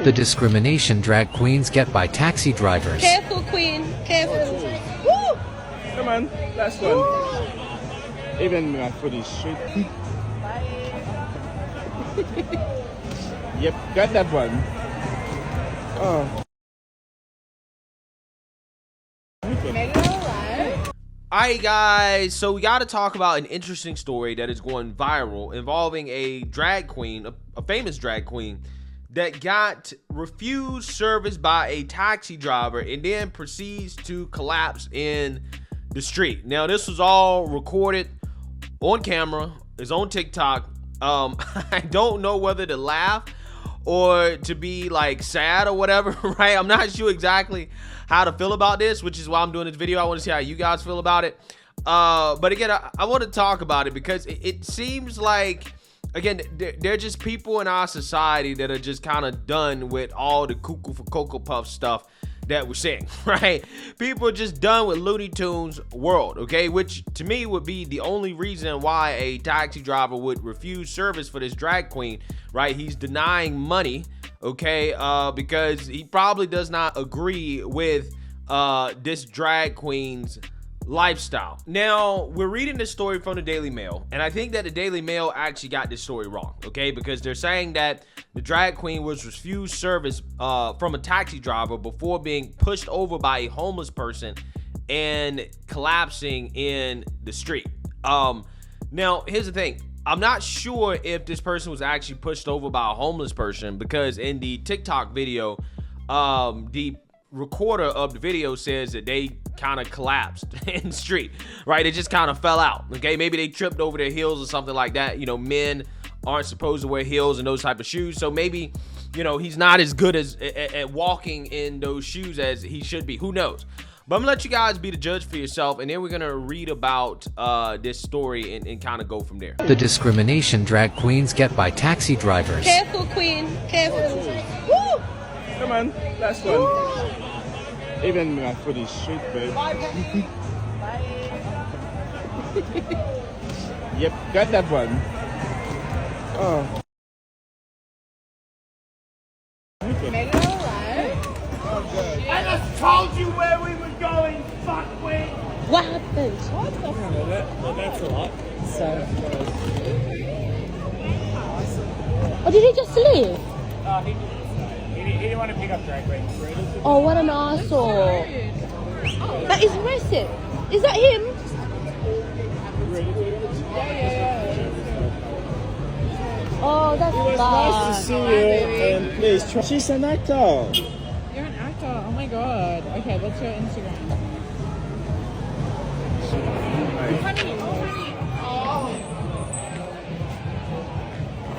The discrimination drag queens get by taxi drivers. Careful, queen. Careful. Woo! Come on, last one. Even my foot is straight. Yep, got that one. Oh. Alright guys, so we got to talk about an interesting story that is going viral involving a drag queen, a famous drag queen, that got refused service by a taxi driver and then proceeds to collapse in the street. Now this was all recorded on camera, it's on TikTok. I don't know whether to laugh or to be like sad or whatever, right? I'm not sure exactly how to feel about this, which is why I'm doing this video. I want to see how you guys feel about it. But again, I want to talk about it because it seems like, again, they're just people in our society that are just kind of done with all the cuckoo for Cocoa Puff stuff that we're seeing, right? People are just done with Looney Tunes world, okay? Which to me would be the only reason why a taxi driver would refuse service for this drag queen, right? He's denying money, okay? Because he probably does not agree with this drag queen's lifestyle. Now, we're reading this story from the Daily Mail, and I think that the Daily Mail actually got this story wrong, okay? Because they're saying that the drag queen was refused service from a taxi driver before being pushed over by a homeless person and collapsing in the street. Now, here's the thing. I'm not sure if this person was actually pushed over by a homeless person, because in the TikTok video, the recorder of the video says that they kind of collapsed in the street, right? It just kind of fell out, okay? Maybe they tripped over their heels or something like that. You know, men aren't supposed to wear heels and those type of shoes, so maybe, you know, he's not as good as at walking in those shoes as he should be. Who knows? But I'm gonna let you guys be the judge for yourself, and then we're gonna read about this story and kind of go from there. The discrimination drag queens get by taxi drivers. Careful, queen. Careful. Woo! Come on, last one. Even my foot is straight, babe. Yep, got that one. Oh. Made it all right. Oh, good. I just told you where we were going, fuckwit! What happened? That's a lot. Oh, did he just leave? He didn't want to pick up drag queens. Oh, what an arsehole. That is racist. Is that him? Oh, that's Nice to bad. see you, and please try. She's an actor. You're an actor. Oh my god. Okay, what's your Instagram?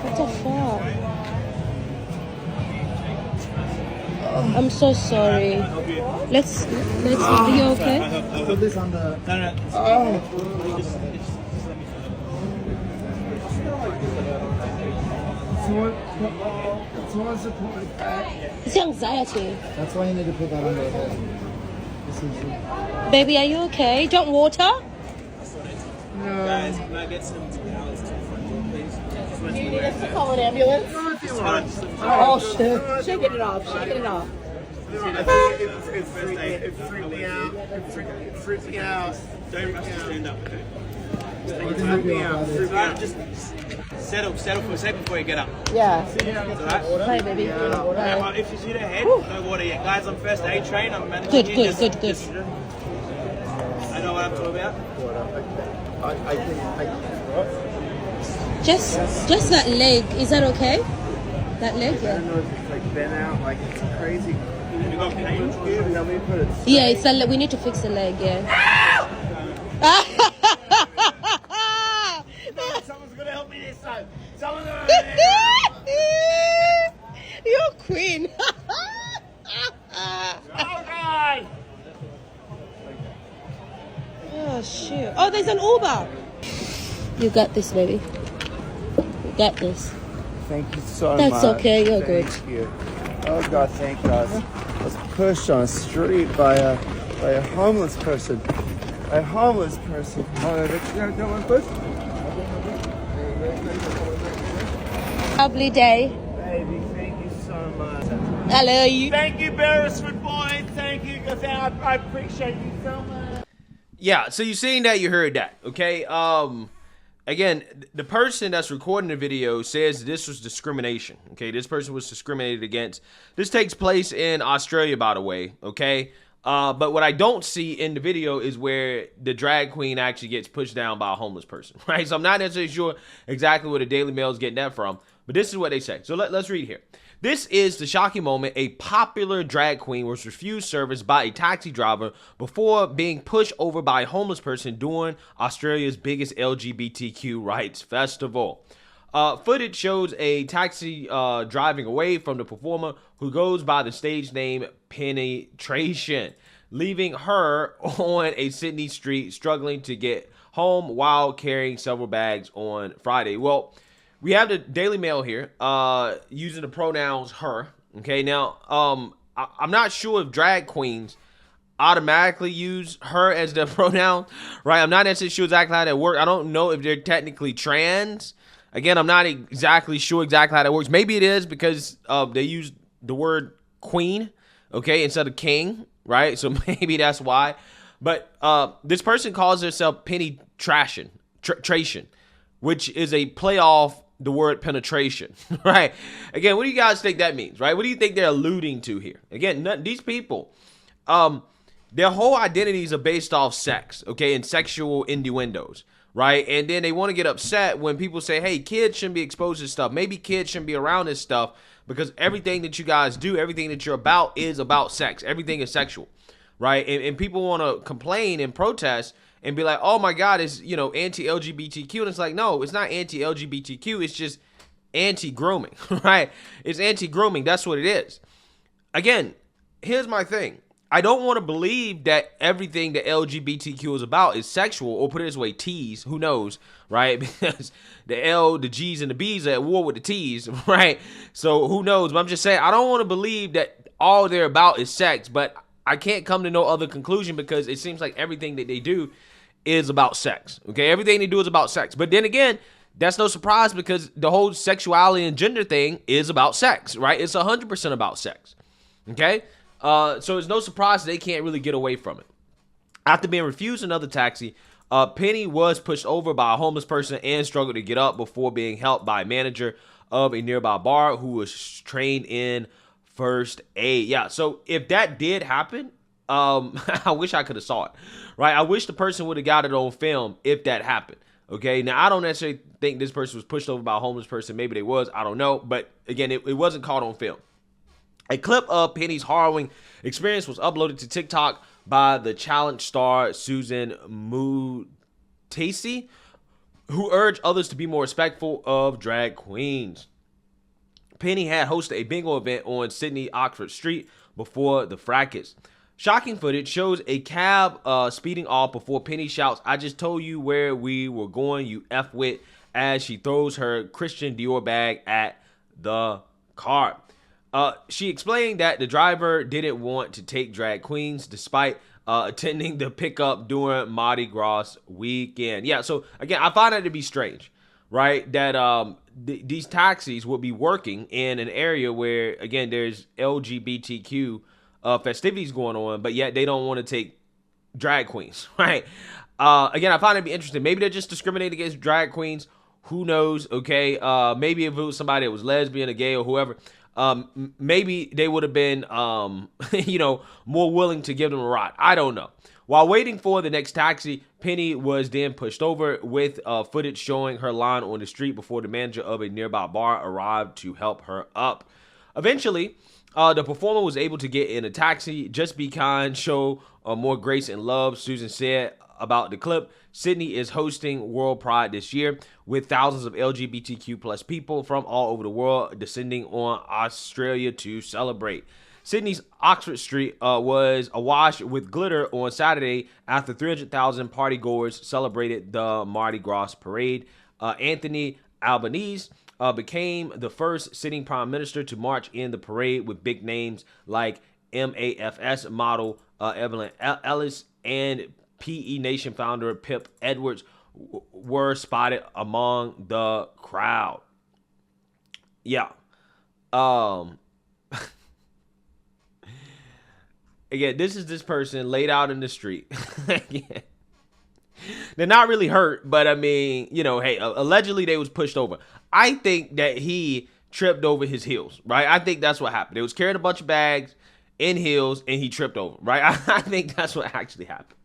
What the fuck? I'm so sorry. Let's. Are you okay? Put this on the. No. Someone support me back. It's anxiety. That's why you need to put that on there. Baby, are you okay? Don't water? No. Guys, can I get some towels to the front door, please? Do you need us to call an ambulance? Oh shit. Shaking it off. Shaking it off. It freaked me out. It freaked me out. Don't rush to stand up, okay? Just settle for a second before you get up. Yeah. Alright? Hi, baby. If you see the head, no water yet. Guys, I'm first aid trained. I'm managing Good. I know what I'm talking about. Just that leg. Is that okay? That leg? I don't know if it's like bent out, like it's crazy. You got pain? Yeah, it's a leg. We need to fix the leg, yeah. Someone's gonna help me this time. Someone's gonna You're queen. Oh god! Oh, shoot. Oh, there's an Uber. You got this, baby. You got this. Thank you so much. That's okay, you're good. Thank you. Oh God, thank you. I was pushed on the street by a homeless person. A homeless person. Oh, don't want to push? Lovely day. Baby, thank you so much. I love you. Thank you, Beresford boys. Thank you. I appreciate you so much. Yeah, so you seen that, you heard that, okay? Again, the person that's recording the video says this was discrimination, okay? This person was discriminated against. This takes place in Australia, by the way, okay? But what I don't see in the video is where the drag queen actually gets pushed down by a homeless person, right? So I'm not necessarily sure exactly where the Daily Mail is getting that from, but this is what they say. So let's read here. This is the shocking moment. A popular drag queen was refused service by a taxi driver before being pushed over by a homeless person during Australia's biggest LGBTQ rights festival. Footage shows a taxi driving away from the performer who goes by the stage name Penetration, leaving her on a Sydney street struggling to get home while carrying several bags on Friday. Well, we have the Daily Mail here using the pronouns her. Okay, now I'm not sure if drag queens automatically use her as their pronoun, right? I'm not necessarily sure exactly how that works. I don't know if they're technically trans. Again, I'm not exactly sure exactly how that works. Maybe it is because they use the word queen, okay, instead of king, right? So maybe that's why. But this person calls herself Penetration, which is a play off the word penetration, right? Again, what do you guys think that means, right? What do you think they're alluding to here? Again, these people, their whole identities are based off sex, okay, and sexual innuendos, right? And then they want to get upset when people say, hey, kids shouldn't be exposed to stuff. Maybe kids shouldn't be around this stuff because everything that you guys do, everything that you're about is about sex. Everything is sexual, right? And people want to complain and protest and be like, oh my God, it's, anti-LGBTQ. And it's like, no, it's not anti-LGBTQ. It's just anti-grooming, right? It's anti-grooming. That's what it is. Again, here's my thing. I don't want to believe that everything that LGBTQ is about is sexual, or put it this way, T's. Who knows, right? Because the L, the G's, and the B's are at war with the T's, right? So who knows? But I'm just saying, I don't want to believe that all they're about is sex, but I can't come to no other conclusion because it seems like everything that they do is about sex, okay? Everything they do is about sex. But then again, that's no surprise because the whole sexuality and gender thing is about sex, right? It's 100% about sex, okay? So it's no surprise they can't really get away from it. After being refused another taxi, Penny was pushed over by a homeless person and struggled to get up before being helped by a manager of a nearby bar who was trained in first aid. Yeah, so if that did happen, I wish I could have saw it, right? I wish the person would have got it on film if that happened. Okay, now I don't necessarily think this person was pushed over by a homeless person. Maybe they was, I don't know. But again, it wasn't caught on film. A clip of Penny's harrowing experience was uploaded to TikTok by the challenge star Susan Mutasi, who urged others to be more respectful of drag queens. Penny had hosted a bingo event on Sydney Oxford Street before the fracas. Shocking footage shows a cab speeding off before Penny shouts, "I just told you where we were going, you F-wit," as she throws her Christian Dior bag at the car. She explained that the driver didn't want to take drag queens despite attending the pickup during Mardi Gras weekend. Yeah, so again, I find that to be strange, right? That these taxis will be working in an area where, again, there's LGBTQ festivities going on, but yet they don't want to take drag queens, right? Again, I find it to be interesting. Maybe they're just discriminating against drag queens. Who knows? Okay, maybe if it was somebody that was lesbian or gay or whoever, maybe they would have been, more willing to give them a ride. I don't know. While waiting for the next taxi, Penny was then pushed over with footage showing her lying on the street before the manager of a nearby bar arrived to help her up. Eventually, the performer was able to get in a taxi. Just be kind, show more grace and love, Susan said about the clip. Sydney is hosting World Pride this year with thousands of LGBTQ plus people from all over the world descending on Australia to celebrate. Sydney's Oxford Street was awash with glitter on Saturday after 300,000 partygoers celebrated the Mardi Gras parade. Anthony Albanese became the first sitting prime minister to march in the parade, with big names like MAFS model Evelyn Ellis and PE Nation founder Pip Edwards were spotted among the crowd. Yeah. again, this is this person laid out in the street. Again, they're not really hurt, but I mean, you know, hey, allegedly they was pushed over. I think that he tripped over his heels, right? I think that's what happened. They was carrying a bunch of bags in heels, and he tripped over, right? I think that's what actually happened.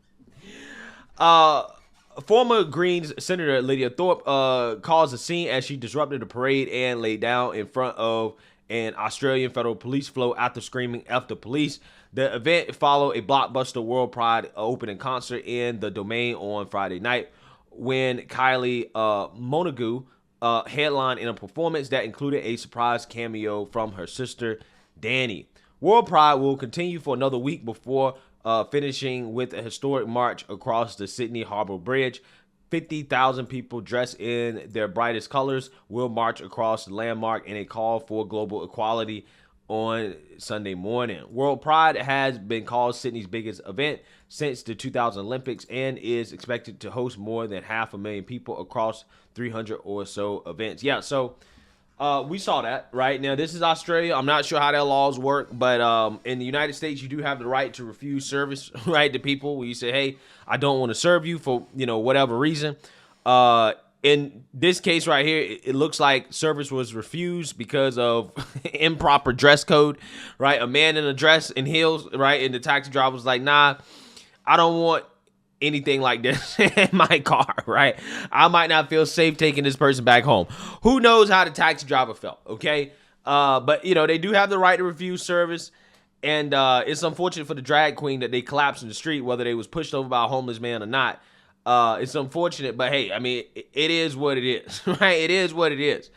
Former Greens Senator Lydia Thorpe caused a scene as she disrupted the parade and lay down in front of an Australian federal police float after screaming "F the police." The event followed a blockbuster World Pride opening concert in the Domain on Friday night when Kylie Minogue headlined in a performance that included a surprise cameo from her sister, Danny. World Pride will continue for another week before finishing with a historic march across the Sydney Harbour Bridge. 50,000 people dressed in their brightest colors will march across the landmark in a call for global equality on Sunday morning. World Pride has been called Sydney's biggest event since the 2000 Olympics and is expected to host more than 500,000 people across 300 or so events. Yeah, so we saw that, right? Now, this is Australia. I'm not sure how their laws work, but in the United States, you do have the right to refuse service, right, to people where you say, hey, I don't want to serve you for, you know, whatever reason. In this case right here, it looks like service was refused because of improper dress code, right? A man in a dress and heels, right? And the taxi driver was like, nah, I don't want anything like this in my car, right? I might not feel safe taking this person back home. Who knows how the taxi driver felt, okay? But, you know, they do have the right to refuse service. And it's unfortunate for the drag queen that they collapsed in the street, whether they was pushed over by a homeless man or not. It's unfortunate, but hey, I mean, it is what it is, right? It is what it is.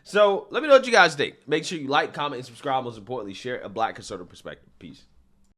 So let me know what you guys think. Make sure you like, comment, and subscribe. Most importantly, share a Black conservative perspective. Peace.